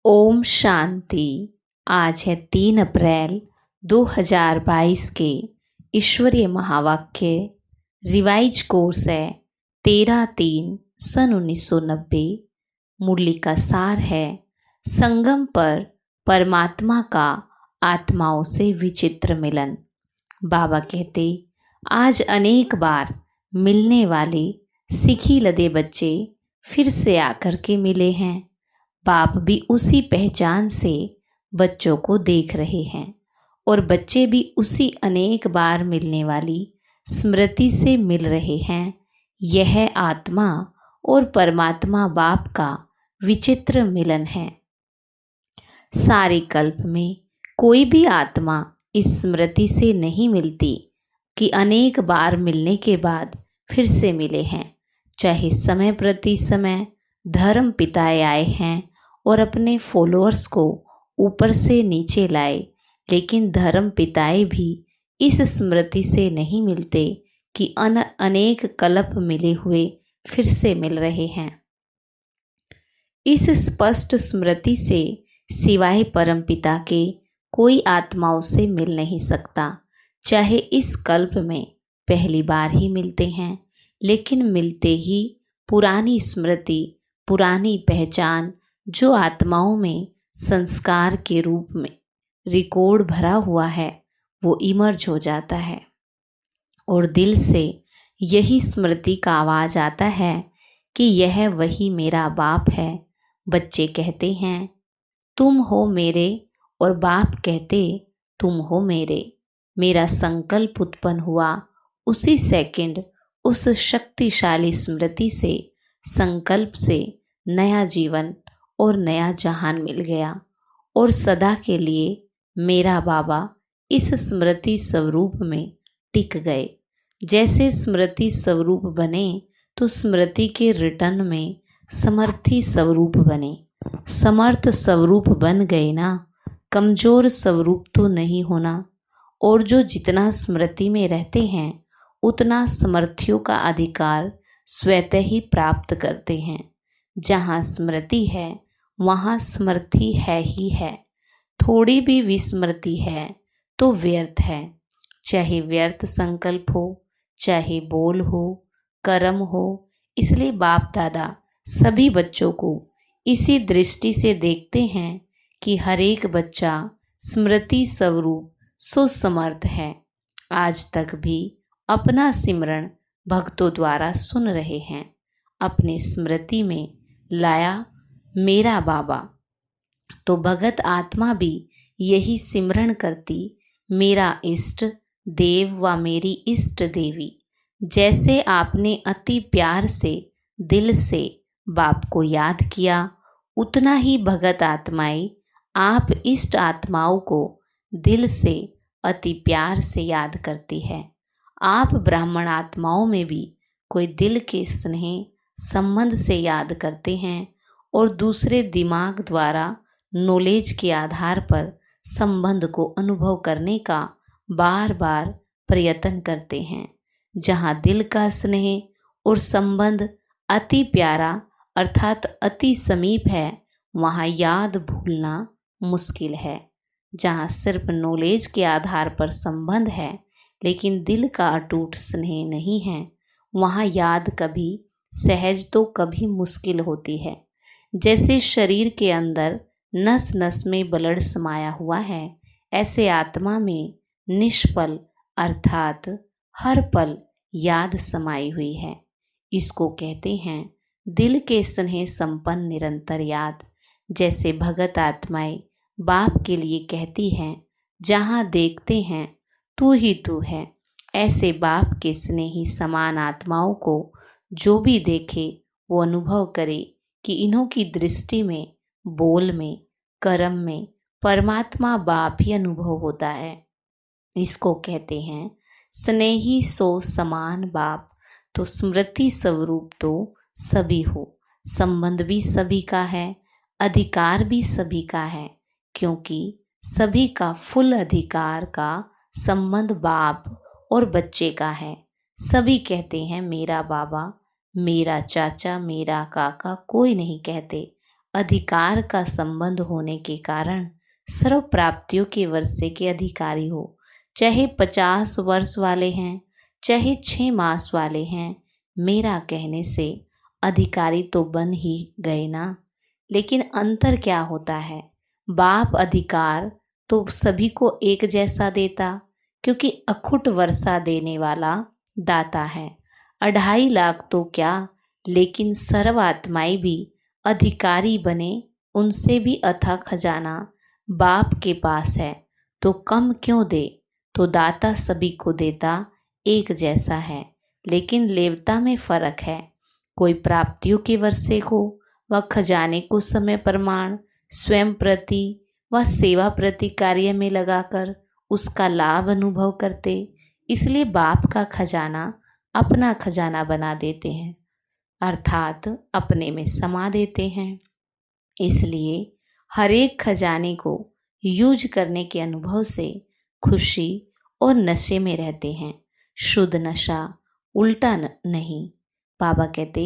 ओम शांति। आज है 3 अप्रैल 2022 के ईश्वरीय महावाक्य रिवाइज कोर्स है 13/3 सन 1990। मुरली का सार है संगम पर परमात्मा का आत्माओं से विचित्र मिलन। बाबा कहते, आज अनेक बार मिलने वाले सिखी लदे बच्चे फिर से आकर के मिले हैं। बाप भी उसी पहचान से बच्चों को देख रहे हैं और बच्चे भी उसी अनेक बार मिलने वाली स्मृति से मिल रहे हैं। यह आत्मा और परमात्मा बाप का विचित्र मिलन है। सारे कल्प में कोई भी आत्मा इस स्मृति से नहीं मिलती कि अनेक बार मिलने के बाद फिर से मिले हैं। चाहे समय प्रति समय धर्म पिताए आए हैं और अपने फॉलोअर्स को ऊपर से नीचे लाए, लेकिन धर्म पिताए भी इस स्मृति से नहीं मिलते कि अनेक कल्प मिले हुए फिर से मिल रहे हैं। इस स्पष्ट स्मृति से सिवाय परमपिता के कोई आत्माओं से मिल नहीं सकता। चाहे इस कल्प में पहली बार ही मिलते हैं, लेकिन मिलते ही पुरानी स्मृति, पुरानी पहचान जो आत्माओं में संस्कार के रूप में रिकॉर्ड भरा हुआ है, वो इमर्ज हो जाता है और दिल से यही स्मृति का आवाज आता है कि यह वही मेरा बाप है। बच्चे कहते हैं तुम हो मेरे और बाप कहते तुम हो मेरे। मेरा संकल्प उत्पन्न हुआ उसी सेकंड उस शक्तिशाली स्मृति से, संकल्प से नया जीवन और नया जहान मिल गया और सदा के लिए मेरा बाबा इस स्मृति स्वरूप में टिक गए। जैसे स्मृति स्वरूप बने तो स्मृति के रिटर्न में समर्थी स्वरूप बने। समर्थ स्वरूप बन गए ना, कमजोर स्वरूप तो नहीं होना। और जो जितना स्मृति में रहते हैं उतना समर्थियों का अधिकार स्वतः ही प्राप्त करते हैं। जहाँ स्मृति है वहाँ समर्थी है ही है। थोड़ी भी विस्मृति है तो व्यर्थ है। चाहे व्यर्थ संकल्प हो, चाहे बोल हो, कर्म हो। इसलिए बाप दादा सभी बच्चों को इसी दृष्टि से देखते हैं कि हर एक बच्चा स्मृति स्वरूप सुसमर्थ है। आज तक भी अपना सिमरन भक्तों द्वारा सुन रहे हैं। अपने स्मृति में लाया मेरा बाबा, तो भगत आत्मा भी यही सिमरन करती, मेरा इष्ट देव व मेरी इष्ट देवी। जैसे आपने अति प्यार से दिल से बाप को याद किया, उतना ही भगत आत्माएं आप इष्ट आत्माओं को दिल से अति प्यार से याद करती है। आप ब्राह्मण आत्माओं में भी कोई दिल के स्नेह संबंध से याद करते हैं और दूसरे दिमाग द्वारा नॉलेज के आधार पर संबंध को अनुभव करने का बार बार प्रयत्न करते हैं। जहाँ दिल का स्नेह और संबंध अति प्यारा अर्थात अति समीप है, वहाँ याद भूलना मुश्किल है। जहाँ सिर्फ नॉलेज के आधार पर संबंध है लेकिन दिल का अटूट स्नेह नहीं है, वहाँ याद कभी सहज तो कभी मुश्किल होती है। जैसे शरीर के अंदर नस नस में ब्लड समाया हुआ है, ऐसे आत्मा में निष्पल अर्थात हर पल याद समाई हुई है। इसको कहते हैं दिल के स्नेह संपन्न निरंतर याद। जैसे भगत आत्माएं बाप के लिए कहती हैं, जहाँ देखते हैं तू ही तू है। ऐसे बाप के स्नेही समान आत्माओं को जो भी देखे वो अनुभव करे कि इन्हों की दृष्टि में, बोल में, कर्म में परमात्मा बाप ही अनुभव होता है। इसको कहते हैं स्नेही सो समान बाप। तो स्मृति स्वरूप तो सभी हो, संबंध भी सभी का है, अधिकार भी सभी का है, क्योंकि सभी का फुल अधिकार का संबंध बाप और बच्चे का है। सभी कहते हैं मेरा बाबा, मेरा चाचा, मेरा काका, कोई नहीं कहते अधिकार का संबंध होने के कारण सर्व प्राप्तियों के वर्षे के अधिकारी हो, चाहे 50 वर्ष वाले हैं, चाहे 6 मास वाले हैं। मेरा कहने से अधिकारी तो बन ही गए ना। लेकिन अंतर क्या होता है? बाप अधिकार तो सभी को एक जैसा देता, क्योंकि अखुट वर्षा देने वाला दाता है। 2.5 लाख तो क्या, लेकिन सर्व आत्माएं भी अधिकारी बने, उनसे भी अथाह खजाना बाप के पास है, तो कम क्यों दे? तो दाता सभी को देता, एक जैसा है, लेकिन लेवता में फर्क है। कोई प्राप्तियों के वर्षे को व खजाने को समय प्रमाण स्वयं प्रति व सेवा प्रति कार्य में लगाकर उसका लाभ अनुभव करते, इसलिए बाप का खजाना अपना खजाना बना देते हैं, अर्थात अपने में समा देते हैं। इसलिए हर एक खजाने को यूज करने के अनुभव से खुशी और नशे में रहते हैं। शुद्ध नशा, उल्टा नहीं। बाबा कहते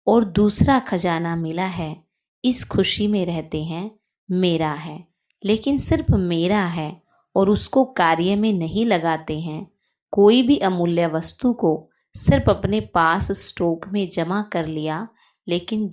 और दूसरा खजाना मिला है, इस खुशी में रहते हैं, मेरा है, लेकिन सिर्फ मेरा है, और उसको कार्य में नहीं लगाते हैं। कोई भी अमूल्य वस्तु को सिर्फ अपने पास स्टॉक में जमा कर लिया, लेकिन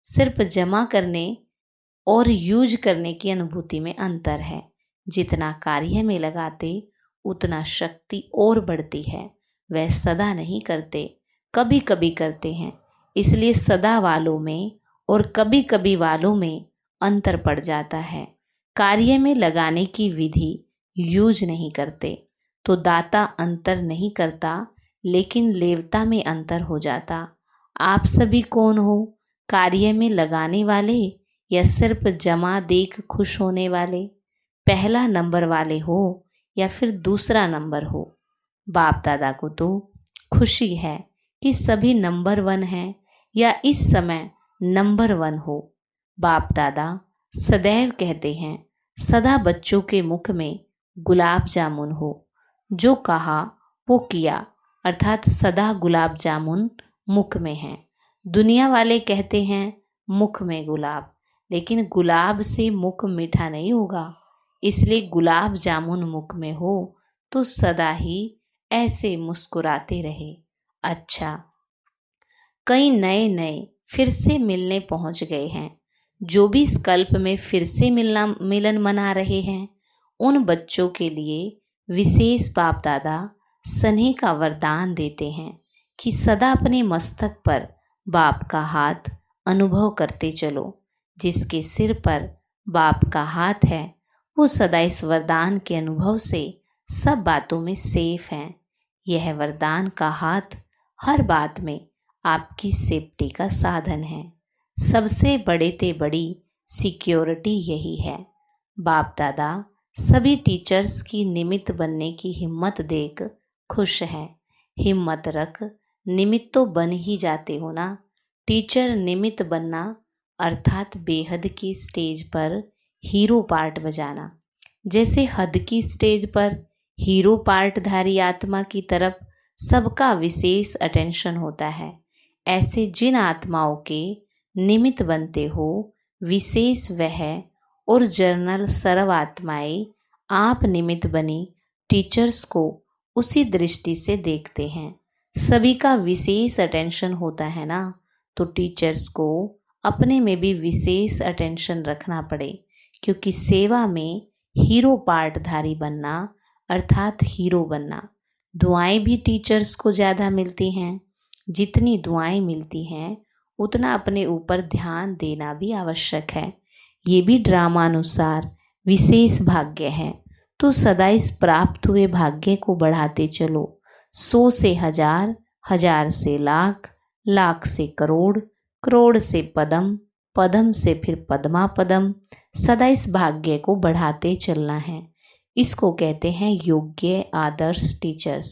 सिर्फ जमा करने और यूज करने की अनुभूति में अंतर है। जितना कार्य में लगाते उतना शक्ति और बढ़ती है। वह सदा नहीं करते, कभी कभी करते हैं, इसलिए सदा वालों में और कभी कभी वालों में अंतर पड़ जाता है। कार्य में लगाने की विधि यूज नहीं करते तो दाता अंतर नहीं करता, लेकिन लेवता में अंतर हो जाता। आप सभी कौन हो? कार्य में लगाने वाले या सिर्फ जमा देख खुश होने वाले? पहला नंबर वाले हो या फिर दूसरा नंबर हो? बाप दादा को तो खुशी है कि सभी नंबर 1 हैं या इस समय नंबर 1 हो। बाप दादा सदैव कहते हैं, सदा बच्चों के मुख में गुलाब जामुन हो, जो कहा वो किया, अर्थात सदा गुलाब जामुन मुख में है। दुनिया वाले कहते हैं मुख में गुलाब, लेकिन गुलाब से मुख मीठा नहीं होगा, इसलिए गुलाब जामुन मुख में हो तो सदा ही ऐसे मुस्कुराते रहे। अच्छा, कई नए फिर से मिलने पहुंच गए हैं, जो भी इस कल्प में फिर से मिलन मना रहे हैं, उन बच्चों के लिए विशेष बाप दादा स्नेह का वरदान देते हैं कि सदा अपने मस्तक पर बाप का हाथ अनुभव करते चलो। जिसके सिर पर बाप का हाथ है वो सदा इस वरदान के अनुभव से सब बातों में सेफ हैं। यह वरदान का हाथ हर बात में आपकी सेफ्टी का साधन है। सबसे बड़े ते बड़ी सिक्योरिटी यही है। बाप दादा सभी टीचर्स की निमित्त बनने की हिम्मत देख खुश है। हिम्मत रख, निमित्त तो बन ही जाते हो ना। टीचर निमित्त बनना अर्थात बेहद की स्टेज पर हीरो पार्ट बजाना। जैसे हद की स्टेज पर हीरो पार्टधारी आत्मा की तरफ सबका विशेष अटेंशन होता है, ऐसे जिन आत्माओं के निमित्त बनते हो विशेष वह और जर्नल सर्व आत्माएं आप निमित्त बनी टीचर्स को उसी दृष्टि से देखते हैं। सभी का विशेष अटेंशन होता है ना, तो टीचर्स को अपने में भी विशेष अटेंशन रखना पड़े, क्योंकि सेवा में हीरो पार्टधारी बनना अर्थात हीरो बनना। दुआएं भी टीचर्स को ज़्यादा मिलती हैं। जितनी दुआएं मिलती हैं उतना अपने ऊपर ध्यान देना भी आवश्यक है। ये भी ड्रामानुसार विशेष भाग्य है, तो सदा इस प्राप्त हुए भाग्य को बढ़ाते चलो। 100 से 1000, 1000 से लाख, लाख से करोड़, करोड़ से पदम, पदम से फिर पद्मा पदम। सदा इस भाग्य को बढ़ाते चलना है। इसको कहते हैं योग्य आदर्श टीचर्स।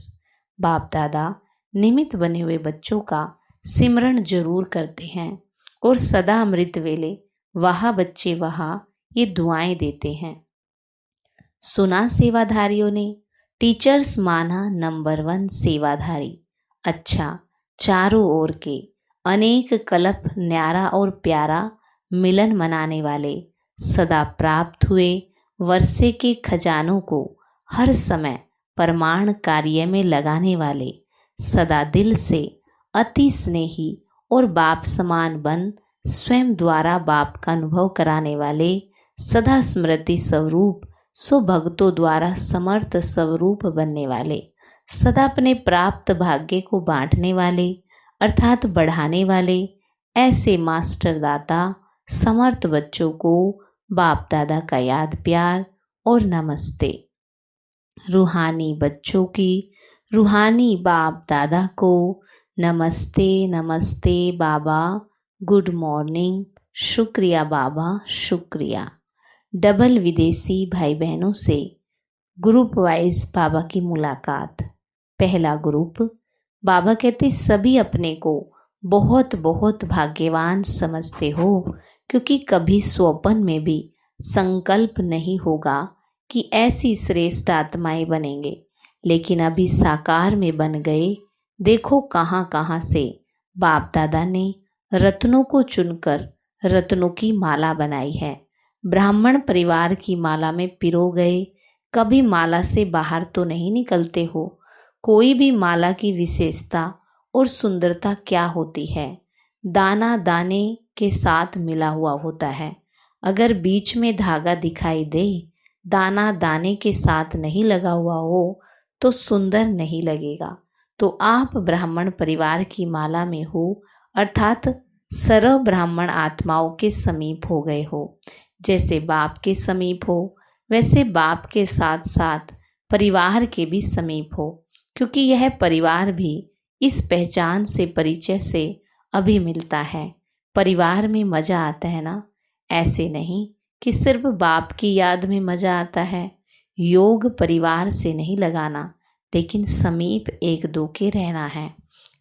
बाप दादा निमित्त बने हुए बच्चों का सिमरण जरूर करते हैं और सदा अमृत वेले वहाँ बच्चे वहाँ ये दुआएं देते हैं। सुना सेवाधारियों ने, टीचर्स माना नंबर 1 सेवाधारी। अच्छा, चारों ओर के अनेक कल्प न्यारा और प्यारा मिलन मनाने वाले, सदा प्राप्त हुए वर्षे के खजानों को हर समय प्रमाण कार्य में लगाने वाले, सदा दिल से अति स्नेही और बाप समान बन स्वयं द्वारा बाप का अनुभव कराने वाले, सदा स्मृति स्वरूप सो भक्तों द्वारा समर्थ स्वरूप बनने वाले, सदा अपने प्राप्त भाग्य को बांटने वाले अर्थात बढ़ाने वाले, ऐसे मास्टर दाता समर्थ बच्चों को बाप दादा का याद प्यार और नमस्ते। रूहानी बच्चों की रूहानी बाप दादा को नमस्ते नमस्ते बाबा, गुड मॉर्निंग, शुक्रिया बाबा शुक्रिया। डबल विदेशी भाई बहनों से ग्रुप वाइज बाबा की मुलाकात। पहला ग्रुप, बाबा कहते सभी अपने को बहुत बहुत भाग्यवान समझते हो, क्योंकि कभी स्वप्न में भी संकल्प नहीं होगा कि ऐसी श्रेष्ठ आत्माएं बनेंगे, लेकिन अभी साकार में बन गए। देखो कहाँ कहाँ से बाप दादा ने रत्नों को चुनकर रत्नों की माला बनाई है। ब्राह्मण परिवार की माला में पिरो गए, कभी माला से बाहर तो नहीं निकलते हो। कोई भी माला की विशेषता और सुंदरता क्या होती है? दाना दाने के साथ मिला हुआ होता है। अगर बीच में धागा दिखाई दे, दाना दाने के साथ नहीं लगा हुआ हो, तो सुंदर नहीं लगेगा। तो आप ब्राह्मण परिवार की माला में हो, अर्थात सर्व ब्राह्मण आत्माओं के समीप हो गए हो। जैसे बाप के समीप हो, वैसे बाप के साथ साथ परिवार के भी समीप हो, क्योंकि यह परिवार भी इस पहचान से परिचय से अभी मिलता है। परिवार में मज़ा आता है ना, ऐसे नहीं कि सिर्फ बाप की याद में मज़ा आता है। योग परिवार से नहीं लगाना, लेकिन समीप एक दो के रहना है।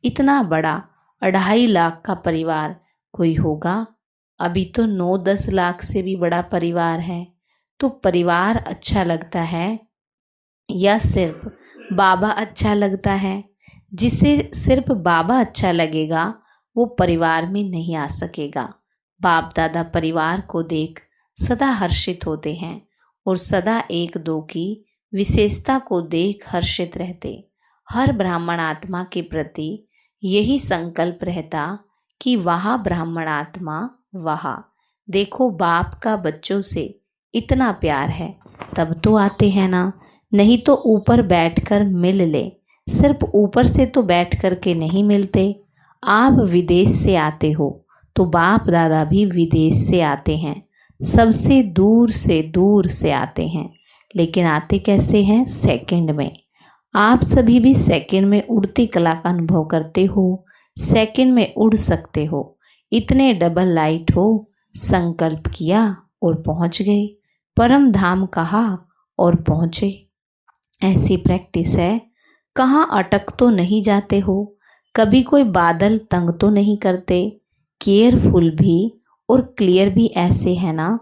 इतना बड़ा 2.5 लाख का परिवार कोई होगा? अभी तो 9-10 लाख से भी बड़ा परिवार है। तो परिवार अच्छा लगता है या सिर्फ बाबा अच्छा लगता है? जिसे सिर्फ बाबा अच्छा लगेगा वो परिवार में नहीं आ सकेगा। बाप दादा परिवार को देख सदा हर्षित होते हैं और सदा एक दो की विशेषता को देख हर्षित रहते। हर ब्राह्मण आत्मा के प्रति यही संकल्प रहता कि वहाँ ब्राह्मण आत्मा वहाँ। देखो बाप का बच्चों से इतना प्यार है, तब तो आते हैं ना, नहीं तो ऊपर बैठकर मिल ले। सिर्फ ऊपर से तो बैठ कर के नहीं मिलते। आप विदेश से आते हो तो बाप दादा भी विदेश से आते हैं, सबसे दूर से आते हैं। लेकिन आते कैसे हैं? सेकंड में। आप सभी भी सेकंड में उड़ती कला का अनुभव करते हो, सेकंड में उड़ सकते हो। इतने डबल लाइट हो, संकल्प किया और पहुंच गए। परम धाम कहा और पहुंचे। ऐसी प्रैक्टिस है। कहाँ अटक तो नहीं जाते हो, कभी कोई बादल तंग तो नहीं करते। केयरफुल भी और क्लियर भी ऐसे है ना।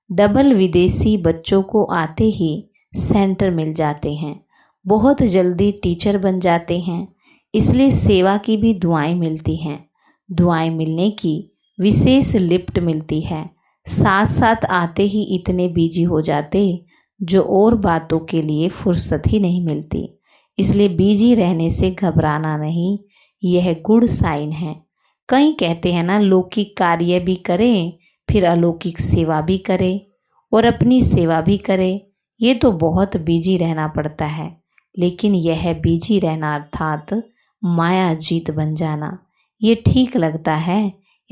डबल विदेशी बच्चों को आते ही सेंटर मिल जाते हैं, बहुत जल्दी टीचर बन जाते हैं। इसलिए सेवा की भी दुआएं मिलती हैं। दुआएं मिलने की विशेष लिफ्ट मिलती है। साथ साथ आते ही इतने बिजी हो जाते जो और बातों के लिए फुर्सत ही नहीं मिलती। इसलिए बिजी रहने से घबराना नहीं, यह गुड साइन है। कई कहते हैं ना, लौकिक कार्य भी करें फिर अलौकिक सेवा भी करें और अपनी सेवा भी करें। ये तो बहुत बिजी रहना पड़ता है, लेकिन यह बिजी रहना अर्थात माया जीत बन जाना, ये ठीक लगता है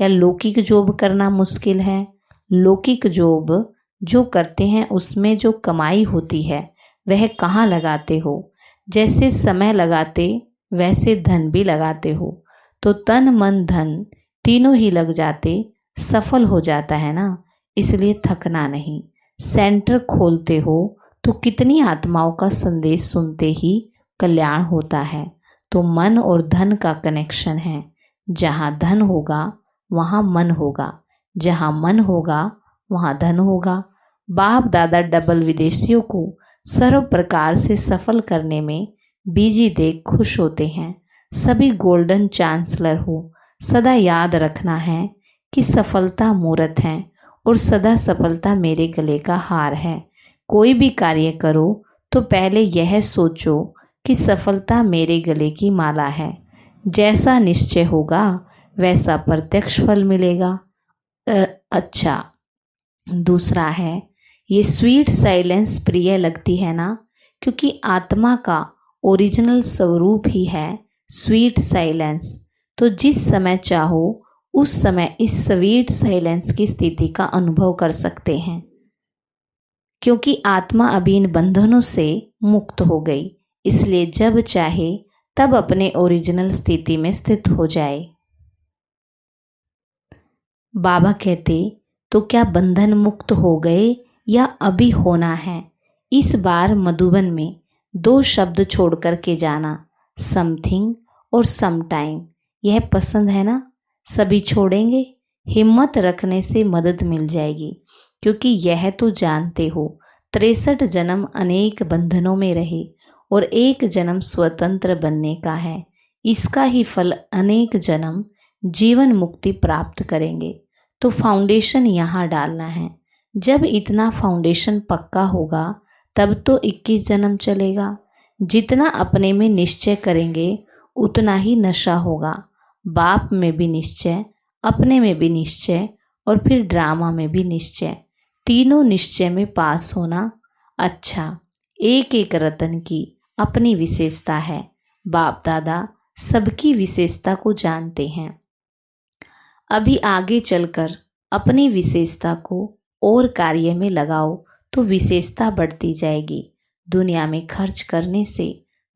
या लौकिक जॉब करना मुश्किल है? लौकिक जॉब जो करते हैं उसमें जो कमाई होती है वह कहाँ लगाते हो? जैसे समय लगाते वैसे धन भी लगाते हो, तो तन मन धन तीनों ही लग जाते, सफल हो जाता है ना। इसलिए थकना नहीं। सेंटर खोलते हो तो कितनी आत्माओं का संदेश सुनते ही कल्याण होता है। तो मन और धन का कनेक्शन है। जहाँ धन होगा वहाँ मन होगा, जहाँ मन होगा वहाँ धन होगा। बाप दादा डबल विदेशियों को सर्व प्रकार से सफल करने में बिजी देख खुश होते हैं। सभी गोल्डन चांसलर हो। सदा याद रखना है कि सफलता मूर्त है और सदा सफलता मेरे गले का हार है। कोई भी कार्य करो तो पहले यह सोचो कि सफलता मेरे गले की माला है। जैसा निश्चय होगा वैसा प्रत्यक्ष फल मिलेगा। अच्छा, दूसरा है, ये स्वीट साइलेंस प्रिय लगती है ना, क्योंकि आत्मा का ओरिजिनल स्वरूप ही है स्वीट साइलेंस। तो जिस समय चाहो उस समय इस स्वीट साइलेंस की स्थिति का अनुभव कर सकते हैं, क्योंकि आत्मा अभी इन बंधनों से मुक्त हो गई। इसलिए जब चाहे तब अपने ओरिजिनल स्थिति में स्थित हो जाए। बाबा कहते, तो क्या बंधन मुक्त हो गए या अभी होना है? इस बार मधुबन में 2 शब्द छोड़ कर के जाना, समथिंग और समटाइम। यह पसंद है ना? सभी छोड़ेंगे? हिम्मत रखने से मदद मिल जाएगी, क्योंकि यह तो जानते हो 63 जन्म अनेक बंधनों में रहे और एक जन्म स्वतंत्र बनने का है। इसका ही फल अनेक जन्म जीवन मुक्ति प्राप्त करेंगे। तो फाउंडेशन यहाँ डालना है। जब इतना फाउंडेशन पक्का होगा तब तो 21 जन्म चलेगा। जितना अपने में निश्चय करेंगे उतना ही नशा होगा। बाप में भी निश्चय, अपने में भी निश्चय और फिर ड्रामा में भी निश्चय। तीनों निश्चय में पास होना। अच्छा, एक एक रतन की अपनी विशेषता है। बाप दादा सबकी विशेषता को जानते हैं। अभी आगे चलकर अपनी विशेषता को और कार्य में लगाओ तो विशेषता बढ़ती जाएगी। दुनिया में खर्च करने से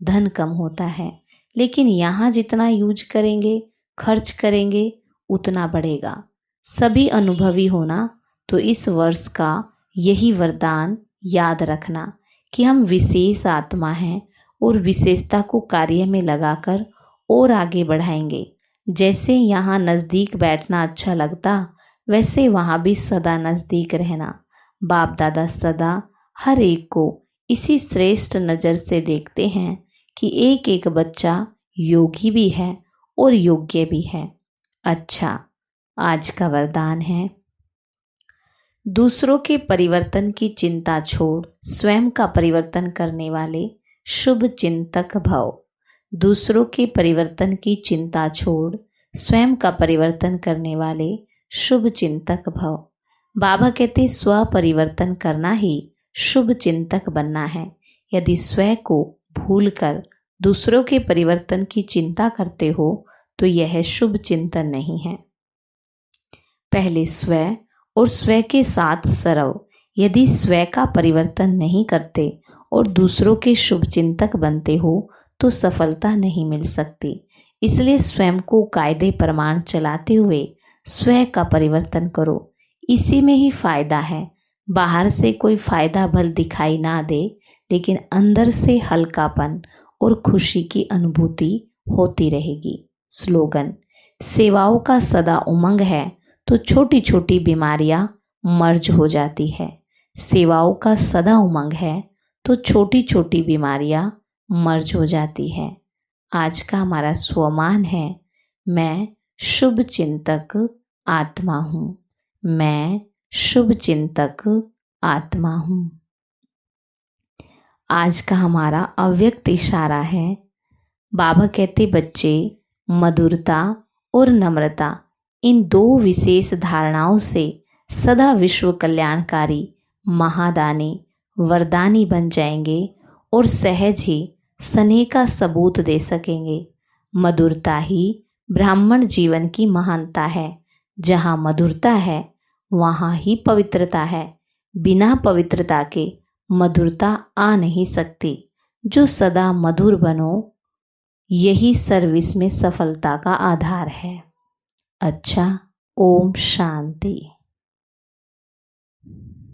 धन कम होता है, लेकिन यहाँ जितना यूज करेंगे, खर्च करेंगे, उतना बढ़ेगा। सभी अनुभवी होना। तो इस वर्ष का यही वरदान याद रखना कि हम विशेष आत्मा हैं और विशेषता को कार्य में लगाकर और आगे बढ़ाएंगे। जैसे यहाँ नज़दीक बैठना अच्छा लगता, वैसे वहाँ भी सदा नज़दीक रहना। बाप दादा सदा हर एक को इसी श्रेष्ठ नज़र से देखते हैं कि एक एक बच्चा योगी भी है और योग्य भी है। अच्छा, आज का वरदान है, दूसरों के परिवर्तन की चिंता छोड़ स्वयं का परिवर्तन करने वाले शुभ चिंतक भव। दूसरों के परिवर्तन की चिंता छोड़ स्वयं का परिवर्तन करने वाले शुभ चिंतक भव। बाबा कहते, स्व परिवर्तन करना ही शुभ चिंतक बनना है। यदि स्व को भूलकर दूसरों के परिवर्तन की चिंता करते हो तो यह शुभ चिंतन नहीं है। पहले स्व और स्व के साथ सर्व। यदि स्व का परिवर्तन नहीं करते और दूसरों के शुभ चिंतक बनते हो तो सफलता नहीं मिल सकती। इसलिए स्वयं को कायदे प्रमाण चलाते हुए स्व का परिवर्तन करो। इसी में ही फायदा है। बाहर से कोई फायदा भल दिखाई ना दे, लेकिन अंदर से हल्कापन और खुशी की अनुभूति होती रहेगी। स्लोगन, सेवाओं का सदा उमंग है तो छोटी छोटी बीमारियां मर्ज हो जाती है। सेवाओं का सदा उमंग है तो छोटी छोटी बीमारियां मर्ज हो जाती है। आज का हमारा स्वमान है, मैं शुभ चिंतक आत्मा हूँ। मैं शुभ चिंतक आत्मा हूँ। आज का हमारा अव्यक्त इशारा है, बाबा कहते बच्चे मधुरता और नम्रता इन 2 विशेष धारणाओं से सदा विश्व कल्याणकारी महादानी वरदानी बन जाएंगे और सहज ही स्नेह का सबूत दे सकेंगे। मधुरता ही ब्राह्मण जीवन की महानता है। जहाँ मधुरता है वहाँ ही पवित्रता है। बिना पवित्रता के मधुरता आ नहीं सकती। जो सदा मधुर बनो, यही सर्विस में सफलता का आधार है। अच्छा, ओम शांति।